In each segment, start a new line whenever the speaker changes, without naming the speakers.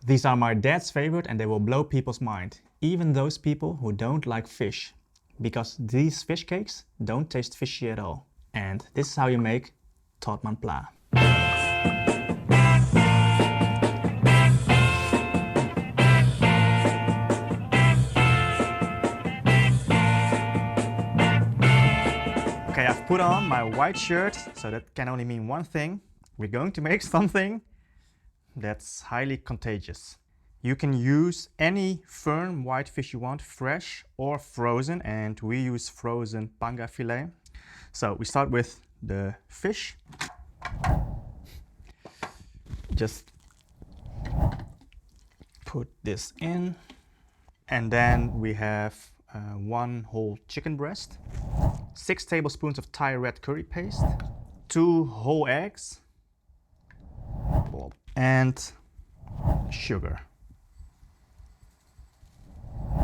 These are my dad's favorite and they will blow people's mind, even those people who don't like fish, because these fish cakes don't taste fishy at all. And this is how you make Tod Mun Pla. Okay, I've put on my white shirt, so that can only mean one thing. We're going to make something that's highly contagious. You can use any firm whitefish you want, fresh or frozen, and we use frozen panga fillet. So we start with the fish. Just put this in, and then we have one whole chicken breast, 6 tablespoons of Thai red curry paste, 2 whole eggs, and sugar.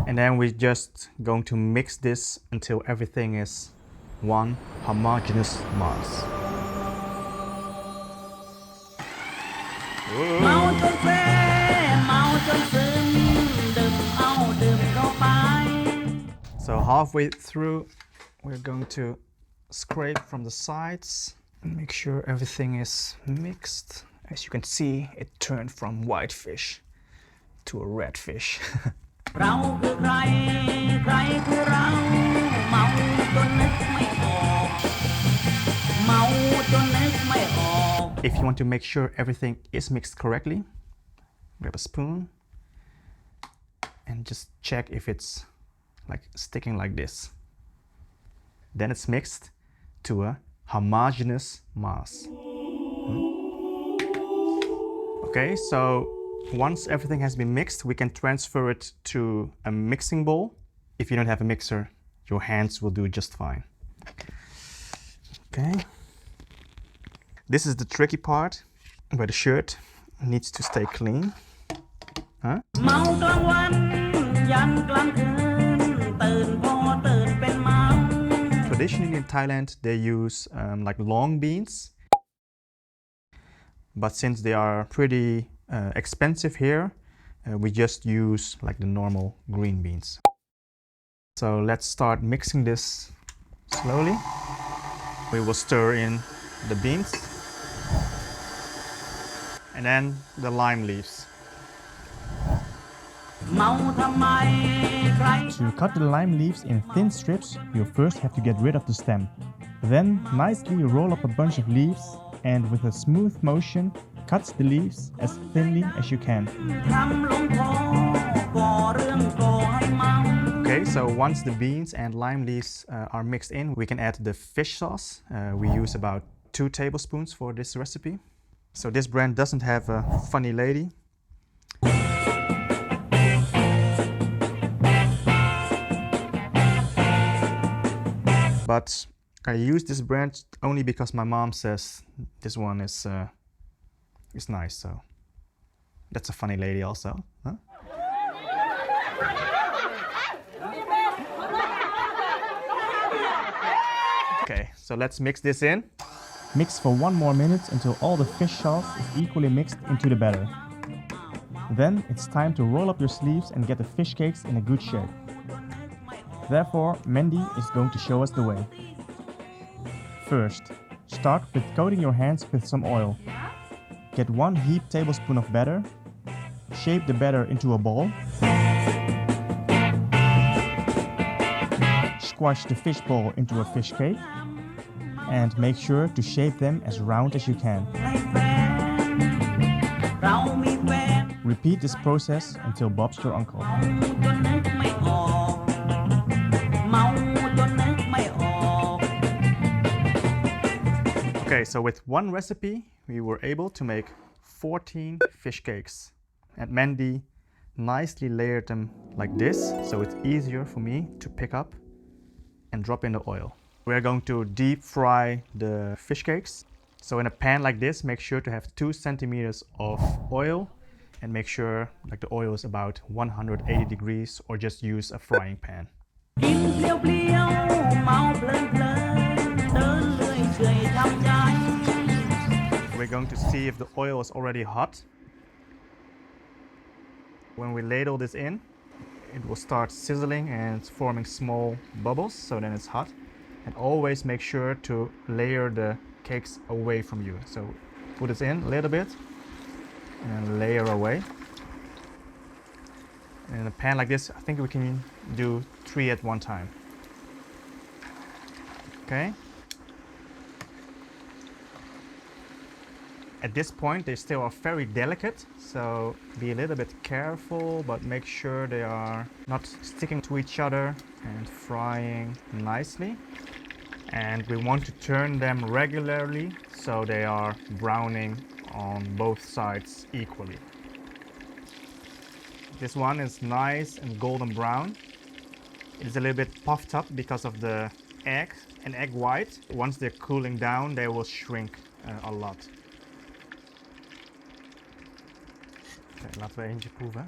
And then we're just going to mix this until everything is one homogeneous mass. So halfway through, we're going to scrape from the sides and make sure everything is mixed. As you can see, it turned from whitefish to a redfish. If you want to make sure everything is mixed correctly, grab a spoon and just check if it's like sticking like this. Then it's mixed to a homogeneous mass. Okay, so once everything has been mixed, we can transfer it to a mixing bowl. If you don't have a mixer, your hands will do just fine. Okay. This is the tricky part, where the shirt needs to stay clean. Huh? Traditionally in Thailand, they use like long beans. But since they are pretty expensive here, we just use like the normal green beans. So let's start mixing this slowly. We will stir in the beans and then the lime leaves.
To cut the lime leaves in thin strips, you first have to get rid of the stem. Then nicely roll up a bunch of leaves and with a smooth motion, cut the leaves as thinly as you can.
Okay, so once the beans and lime leaves are mixed in, we can add the fish sauce. We use about 2 tablespoons for this recipe. So this brand doesn't have a funny lady. But I use this brand only because my mom says this one is nice, so that's a funny lady also, huh? Okay, so let's mix this in.
Mix for 1 more minute until all the fish sauce is equally mixed into the batter. Then it's time to roll up your sleeves and get the fish cakes in a good shape. Therefore, Mandy is going to show us the way. First, start with coating your hands with some oil. Get 1 heaped tablespoon of batter. Shape the batter into a ball. Squash the fish ball into a fish cake. And make sure to shape them as round as you can. Repeat this process until Bob's your uncle.
Okay, so with one recipe, we were able to make 14 fish cakes. And Mandy nicely layered them like this, so it's easier for me to pick up and drop in the oil. We're going to deep fry the fish cakes. So in a pan like this, make sure to have 2 centimeters of oil and make sure like the oil is about 180 degrees or just use a frying pan. We're going to see if the oil is already hot. When we ladle this in, it will start sizzling and forming small bubbles, so then it's hot. And always make sure to layer the cakes away from you. So put it in a little bit and then layer away. And in a pan like this, I think we can do 3 at one time. Okay. At this point, they still are very delicate, so be a little bit careful, but make sure they are not sticking to each other and frying nicely. And we want to turn them regularly so they are browning on both sides equally. This one is nice and golden brown. It is a little bit puffed up because of the egg and egg white. Once they're cooling down, they will shrink a lot. Okay, laten we eentje proeven.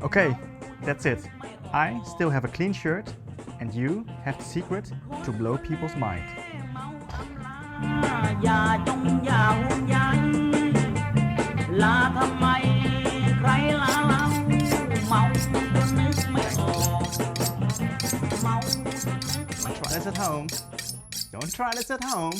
Okay, that's it. I still have a clean shirt, and you have the secret to blow people's mind. Don't try this at home. Don't try this at home.